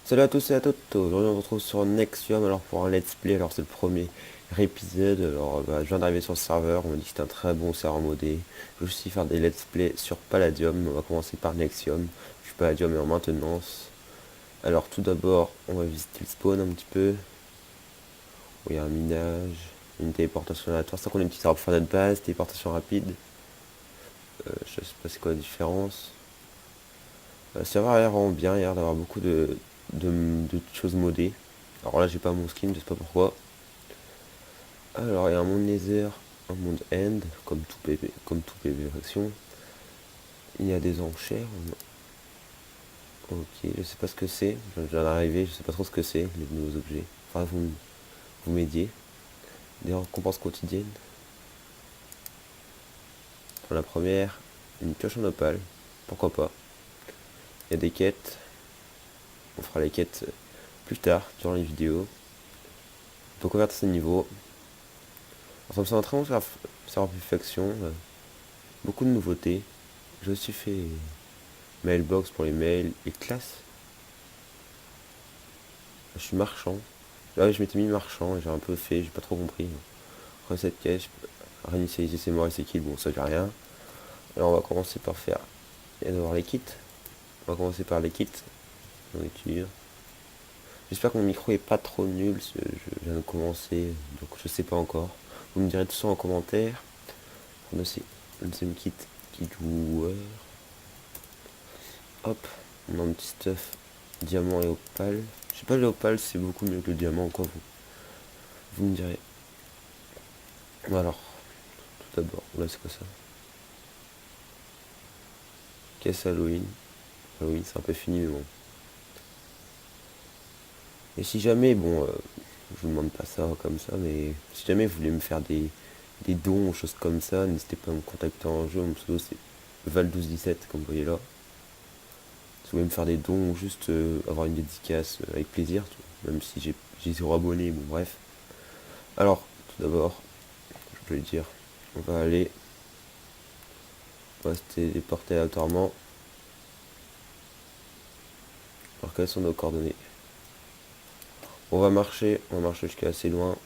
Salut à tous et à toutes, aujourd'hui on se retrouve sur Nexium alors pour un let's play, alors c'est le premier épisode, alors je viens d'arriver sur le serveur, on m'a dit que c'était un très bon serveur modé, je vais aussi faire des let's play sur Palladium, on va commencer par Nexium, je suis Palladium est en maintenance, alors tout d'abord on va visiter le spawn un petit peu, où il y a un minage, une téléportation aléatoire, c'est ça qu'on a une petite arbre pour faire notre base, téléportation rapide, je sais pas c'est quoi la différence, le serveur a l'air vraiment bien, il a l'air d'avoir beaucoup de choses modées. Alors là j'ai pas mon skin, je sais pas pourquoi. Alors il y a un monde Nether, un monde End, comme tout PvP faction. Il y a des enchères. Ok, je sais pas ce que c'est. Je viens d'arriver, je sais pas trop ce que c'est, les nouveaux objets. Enfin vous m'aidiez. Des récompenses quotidiennes. Pour la première, une pioche en opale. Pourquoi pas. Il y a des quêtes. On fera les quêtes plus tard, durant les vidéos. On peut convertir ces niveaux. Enfin, c'est un très bon serveur faction. Beaucoup de nouveautés. J'ai aussi fait mailbox pour les mails et classes. Je suis marchand. Ah oui, je m'étais mis marchand et j'ai un peu fait, j'ai pas trop compris. Recette cache, réinitialiser ses morts et ses kills, bon ça j'ai rien. Alors on va commencer par faire. Il va y avoir les kits. On va commencer par les kits. Nourriture. J'espère que mon micro est pas trop nul, je viens de commencer, donc je sais pas encore. Vous me direz tout ça en commentaire. On a aussi un deuxième kit joueur. Hop, on a un petit stuff diamant et opale. Je sais pas, le opale c'est beaucoup mieux que le diamant, quoi vous me direz. Alors, tout d'abord, là c'est quoi ça? Caisse Halloween. Halloween c'est un peu fini mais bon. Et si jamais, bon, je vous demande pas ça comme ça, mais si jamais vous voulez me faire des dons ou choses comme ça, n'hésitez pas à me contacter en jeu. Mon pseudo c'est Val1217 comme vous voyez là. Si vous voulez me faire des dons ou juste avoir une dédicace avec plaisir, même si j'ai 0 abonnés, bon bref. Alors, tout d'abord, je vais dire, on va se téléporter aléatoirement. Alors quelles sont nos coordonnées? On va marcher jusqu'à assez loin.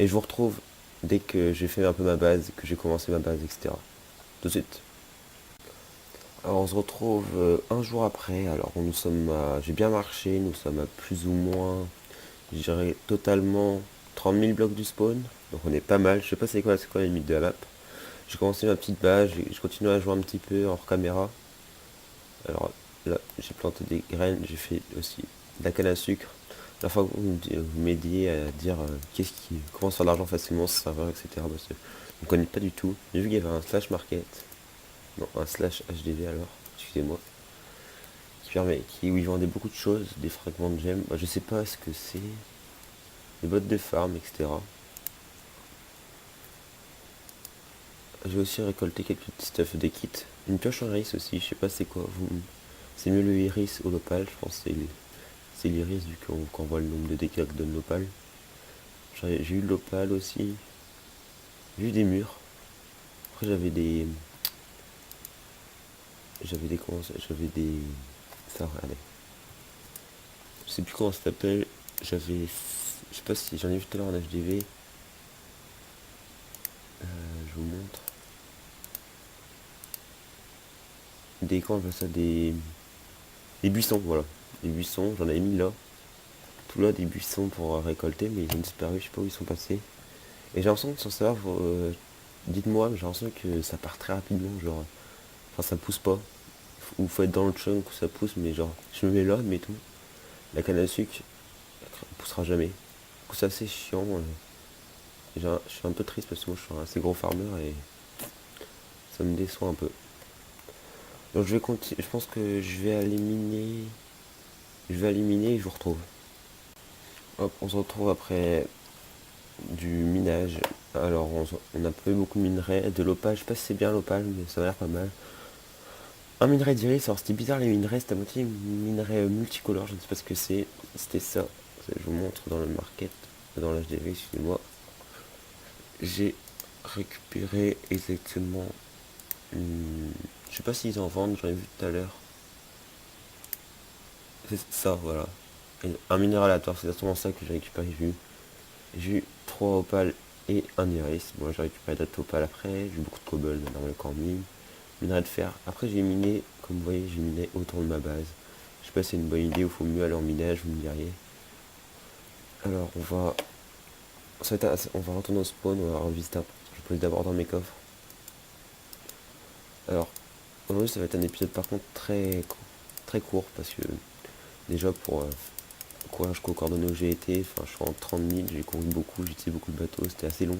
Et je vous retrouve dès que j'ai fait un peu ma base, que j'ai commencé ma base, etc. Tout de suite. Alors on se retrouve un jour après. Alors nous sommes j'ai bien marché, nous sommes à plus ou moins, je dirais totalement 30 000 blocs du spawn. Donc on est pas mal. Je sais pas c'est quoi la limite de la map. J'ai commencé ma petite base, je continue à jouer un petit peu hors caméra. Alors là, j'ai planté des graines, j'ai fait aussi de la canne à sucre. La fois que vous m'aidiez à dire comment se faire de l'argent facilement sur ce serveur, etc. Parce que je ne connais pas du tout. J'ai vu qu'il y avait un slash market, non, un slash HDV alors, excusez-moi, où ils vendaient beaucoup de choses, des fragments de gemmes. Bah, je sais pas ce que c'est, des bottes de farm, etc. J'ai aussi récolté quelques petits stuff des kits. Une pioche en iris aussi, je sais pas c'est quoi. C'est mieux le iris ou l'opale, je pense que c'est l'iris vu qu'on voit le nombre de dégâts que donne l'opale. J'ai eu de l'opale aussi. J'ai eu des murs. Après j'avais des. Ça, regardez. Je sais plus comment ça s'appelle. Je sais pas si j'en ai vu tout à l'heure en HDV. Je vous montre. Comment on appelle ça des buissons, voilà. Des buissons, j'en avais mis là. Tout là, des buissons pour récolter, mais ils ont disparu, je sais pas où ils sont passés. Et j'ai l'impression que sur ça, dites-moi, mais j'ai l'impression que ça part très rapidement, genre. Enfin, ça pousse pas. Ou faut être dans le chunk où ça pousse, mais genre, je me mets là, admettons. La canne à sucre, elle poussera jamais. Du coup, c'est assez chiant. Je suis un peu triste parce que moi, je suis un assez gros farmer et ça me déçoit un peu. Donc, je vais continuer. Je pense que je vais éliminer. Je vais éliminer et je vous retrouve. Hop, on se retrouve après du minage. Alors, on a pas eu beaucoup de minerais, de l'opale. Je sais pas si c'est bien l'opale, mais ça a l'air pas mal. Un minerai d'iris, alors c'était bizarre les minerais, c'était à moitié minerai multicolore, je ne sais pas ce que c'est. C'était ça. Je vous montre dans le market, dans l'HDV, excusez-moi. J'ai récupéré exactement. Je sais pas s'ils en vendent, j'en ai vu tout à l'heure. C'est ça, voilà. Et un minéral aléatoire, c'est exactement ça que j'ai récupéré. J'ai eu 3 opales et un iris. Moi j'ai récupéré d'autres opales après. J'ai eu beaucoup de cobble dans le corps mine. Minerai de fer. Après j'ai miné, comme vous voyez, j'ai miné autour de ma base. Je sais pas si c'est une bonne idée ou faut mieux aller en minage, vous me diriez. Alors on va retourner au spawn, on va revisiter un peu. Je pose d'abord dans mes coffres. Alors, aujourd'hui ça va être un épisode par contre très court parce que déjà pour courir jusqu'aux coordonnées où j'ai été, enfin je suis en 30 000, j'ai couru beaucoup, j'ai utilisé beaucoup de bateaux, c'était assez long.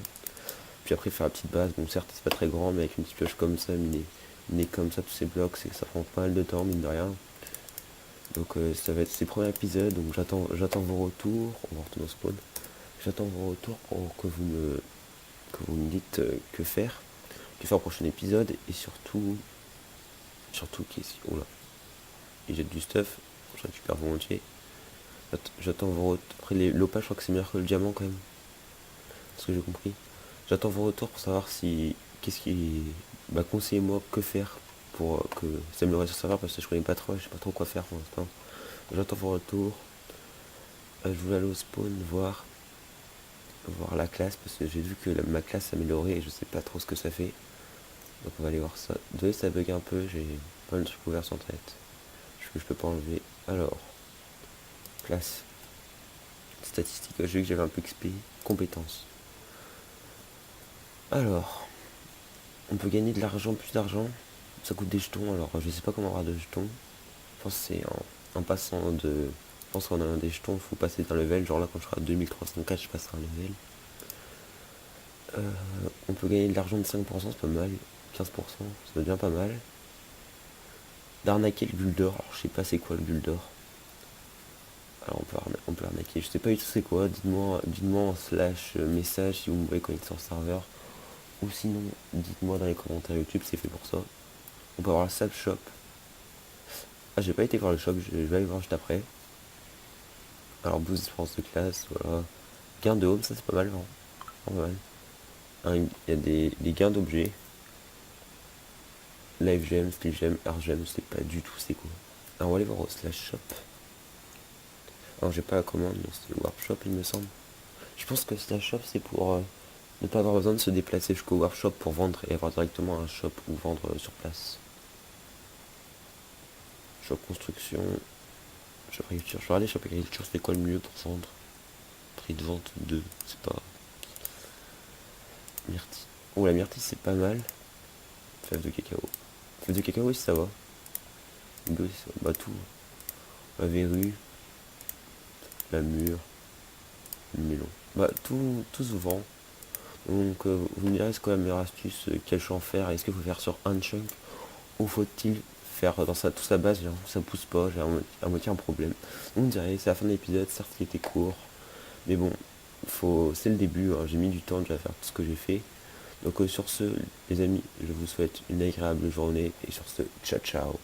Puis après faire la petite base, bon certes c'est pas très grand mais avec une petite pioche comme ça, miner comme ça tous ces blocs, ça prend pas mal de temps mine de rien. Donc ça va être ces premiers épisodes, donc j'attends vos retours, on va retourner au spawn. J'attends vos retours pour que vous me dites que faire au prochain épisode et surtout qu'ici. Oula, il jette du stuff, je récupère volontiers. J'attends vos retours. Après l'opale je crois que c'est meilleur que le diamant quand même. Ce que j'ai compris. J'attends vos retours pour savoir si. Qu'est-ce qui. Bah conseillez-moi que faire pour que s'améliorer sur le serveur parce que je connais pas trop, je sais pas trop quoi faire pour l'instant. J'attends vos retours. Je voulais aller au spawn voir la classe parce que j'ai vu que ma classe s'améliorait et je sais pas trop ce que ça fait. Donc on va aller voir ça. Désolé ça bug un peu, j'ai pas le truc ouvert sur tête. Je peux pas enlever. Alors, classe. Statistiques, j'ai vu que j'avais un peu XP. Compétences. Alors, on peut gagner de l'argent, plus d'argent. Ça coûte des jetons, alors je sais pas comment avoir de jetons. Je pense que c'est en passant de. Je pense qu'en a des jetons, il faut passer d'un level. Genre là, quand je serai à 2304, je passerai un level. On peut gagner de l'argent de 5%, c'est pas mal. 15%, ça devient pas mal. D'arnaquer le bulle d'or. Alors je sais pas c'est quoi le bulle d'or. Alors on peut arnaquer. Je sais pas du tout c'est quoi. Dites-moi en slash message si vous me voyez connecter sur le serveur. Ou sinon, dites-moi dans les commentaires YouTube, c'est fait pour ça. On peut avoir la Sap Shop. Ah, j'ai pas été voir le shop, je vais aller voir juste après. Alors, boost d'espérance de classe, voilà. Gain de home, ça c'est pas mal, vraiment. Pas mal. Il y a des gains d'objets. Live gem, skill gem, art gem, je sais pas du tout c'est quoi. Alors, on va aller voir au slash shop. Alors, j'ai pas la commande, c'est le warp shop, il me semble. Je pense que slash shop, c'est pour ne pas avoir besoin de se déplacer jusqu'au warp shop pour vendre et avoir directement un shop ou vendre sur place. Shop construction. Shop agriculture. Je vais regarder shop agriculture, c'est quoi le mieux pour vendre. Prix de vente 2, c'est pas. Myrtille. Oh, la myrtille c'est pas mal. Fève de cacao. Fève de cacao, oui, ça va. Bah tout. La verrue. La mûre. Le melon. Bah tout se vend. Donc vous me direz c'est quoi la meilleure astuce, quel champ faire, est-ce qu'il faut faire sur un chunk ou faut-il faire dans toute sa base, ça pousse pas, j'ai à moitié un problème. Vous me direz, c'est la fin de l'épisode, certes il était court, mais bon, c'est le début, hein, j'ai mis du temps déjà à faire tout ce que j'ai fait. Donc sur ce, les amis, je vous souhaite une agréable journée et sur ce, ciao ciao.